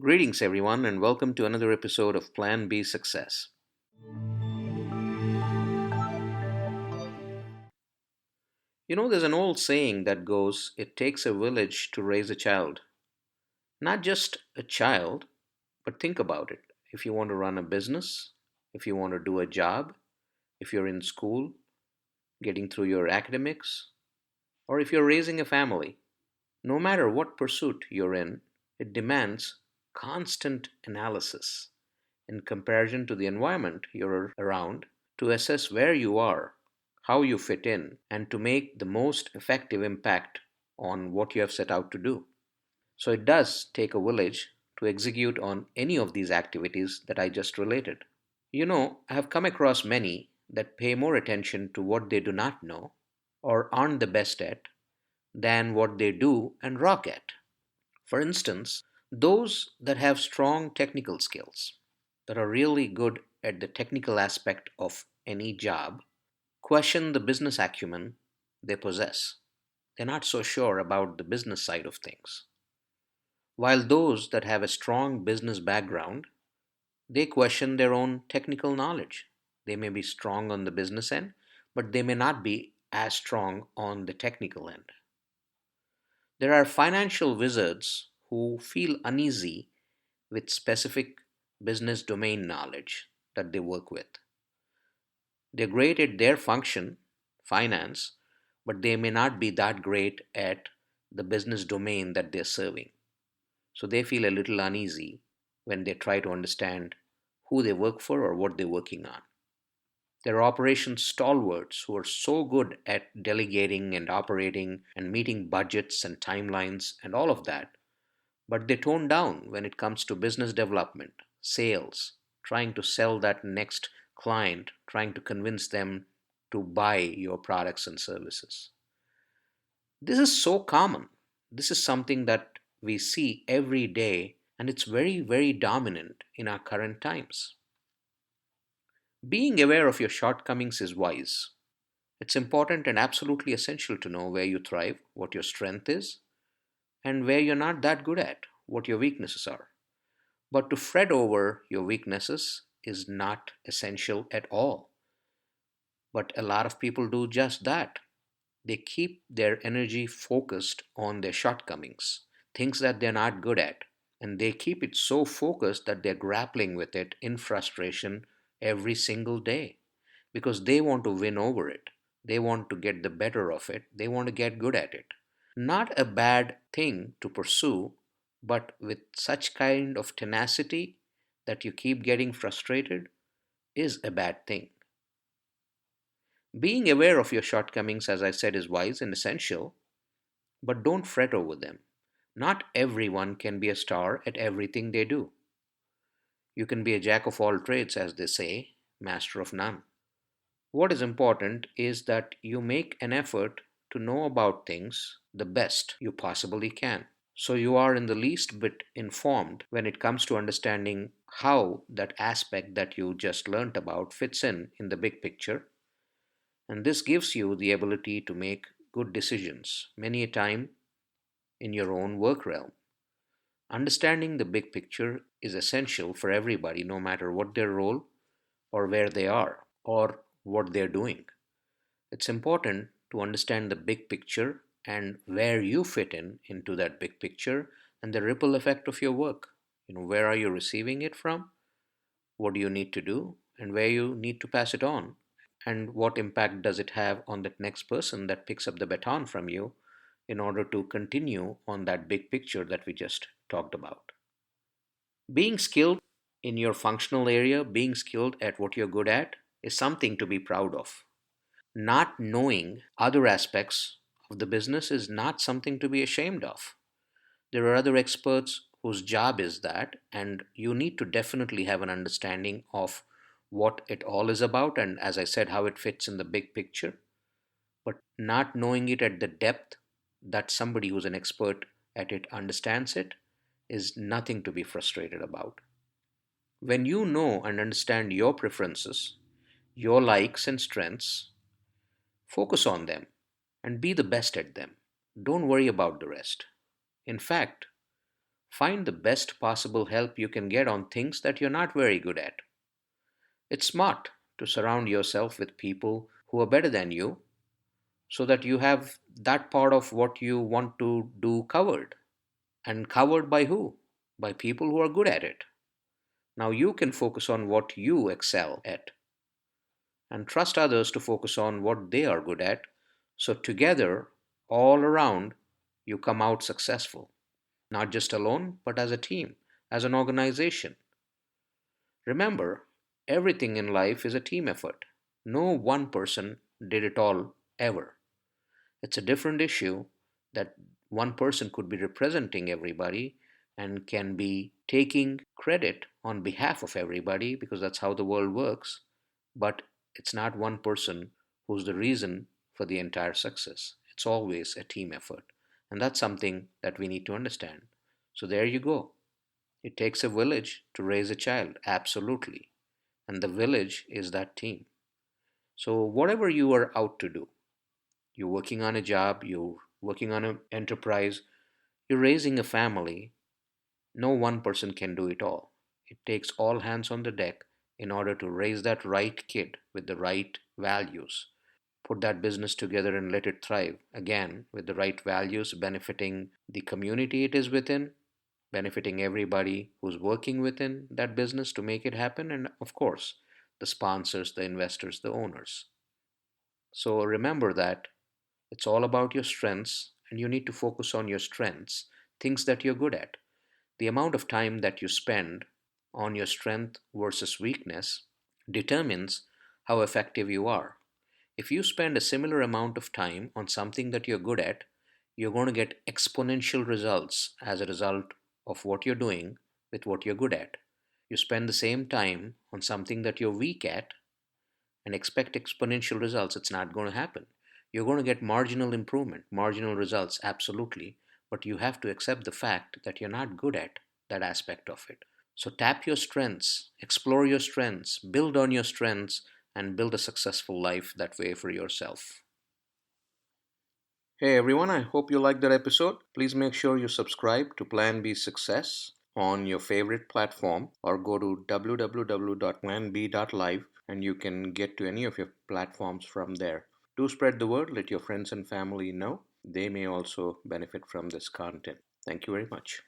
Greetings, everyone, and welcome to another episode of Plan B Success. There's an old saying that goes, it takes a village to raise a child. Not just a child, but think about it. If you want to run a business, if you want to do a job, if you're in school, getting through your academics, or if you're raising a family, no matter what pursuit you're in, it demands constant analysis in comparison to the environment you're around to assess where you are, how you fit in, and to make the most effective impact on what you have set out to do. So it does take a village to execute on any of these activities that I just related. I have come across many that pay more attention to what they do not know or aren't the best at than what they do and rock at. For instance, those that have strong technical skills, that are really good at the technical aspect of any job, question the business acumen they possess. They're not so sure about the business side of things. While those that have a strong business background, they question their own technical knowledge. They may be strong on the business end, but they may not be as strong on the technical end. There are financial wizards who feel uneasy with specific business domain knowledge that they work with. They're great at their function, finance, but they may not be that great at the business domain that they're serving. So they feel a little uneasy when they try to understand who they work for or what they're working on. There are operations stalwarts who are so good at delegating and operating and meeting budgets and timelines and all of that, but they tone down when it comes to business development, sales, trying to sell that next client, trying to convince them to buy your products and services. This is so common. This is something that we see every day, and it's very, very dominant in our current times. Being aware of your shortcomings is wise. It's important and absolutely essential to know where you thrive, what your strength is, and where you're not that good at, what your weaknesses are. But to fret over your weaknesses is not essential at all. But a lot of people do just that. They keep their energy focused on their shortcomings, things that they're not good at. And they keep it so focused that they're grappling with it in frustration every single day because they want to win over it. They want to get the better of it. They want to get good at it. Not a bad thing to pursue, but with such kind of tenacity that you keep getting frustrated is a bad thing. Being aware of your shortcomings, as I said, is wise and essential, but don't fret over them. Not everyone can be a star at everything they do. You can be a jack of all trades, as they say, master of none. What is important is that you make an effort to know about things the best you possibly can. So you are in the least bit informed when it comes to understanding how that aspect that you just learnt about fits in the big picture. And this gives you the ability to make good decisions many a time in your own work realm. Understanding the big picture is essential for everybody, no matter what their role or where they are or what they're doing. It's important to understand the big picture and where you fit in into that big picture and the ripple effect of your work. Where are you receiving it from? What do you need to do? And where you need to pass it on? And what impact does it have on that next person that picks up the baton from you in order to continue on that big picture that we just talked about? Being skilled in your functional area, being skilled at what you're good at, is something to be proud of. Not knowing other aspects of the business is not something to be ashamed of. There are other experts whose job is that, and you need to definitely have an understanding of what it all is about, and as I said, how it fits in the big picture. But not knowing it at the depth that somebody who's an expert at it understands it is nothing to be frustrated about. When you know and understand your preferences, your likes and strengths, focus on them and be the best at them. Don't worry about the rest. In fact, Find the best possible help you can get on things that you're not very good at. It's smart to surround yourself with people who are better than you so that you have that part of what you want to do covered. And covered by who? By people who are good at it. Now you can focus on what you excel at and trust others to focus on what they are good at. So together, all around, you come out successful, not just alone, but as a team, as an organization. Remember, everything in life is a team effort. No one person did it all ever. It's a different issue that one person could be representing everybody and can be taking credit on behalf of everybody because that's how the world works. But it's not one person who's the reason for the entire success. It's always a team effort. And that's something that we need to understand. So there you go. It takes a village to raise a child, absolutely. And the village is that team. So, whatever you are out to do, you're working on a job, you're working on an enterprise, you're raising a family, no one person can do it all. It takes all hands on the deck in order to raise that right kid with the right values. Put that business together and let it thrive. Again, with the right values, benefiting the community it is within, benefiting everybody who's working within that business to make it happen, and of course, the sponsors, the investors, the owners. So remember that it's all about your strengths, and you need to focus on your strengths, things that you're good at. The amount of time that you spend on your strength versus weakness determines how effective you are. If you spend a similar amount of time on something that you're good at, you're going to get exponential results as a result of what you're doing with what you're good at. You spend the same time on something that you're weak at and expect exponential results, it's not going to happen. You're going to get marginal improvement, marginal results, absolutely, but you have to accept the fact that you're not good at that aspect of it. So tap your strengths, explore your strengths, build on your strengths, and build a successful life that way for yourself. Hey everyone, I hope you liked that episode. Please make sure you subscribe to Plan B Success on your favorite platform or go to www.planb.live and you can get to any of your platforms from there. Do spread the word, let your friends and family know. They may also benefit from this content. Thank you very much.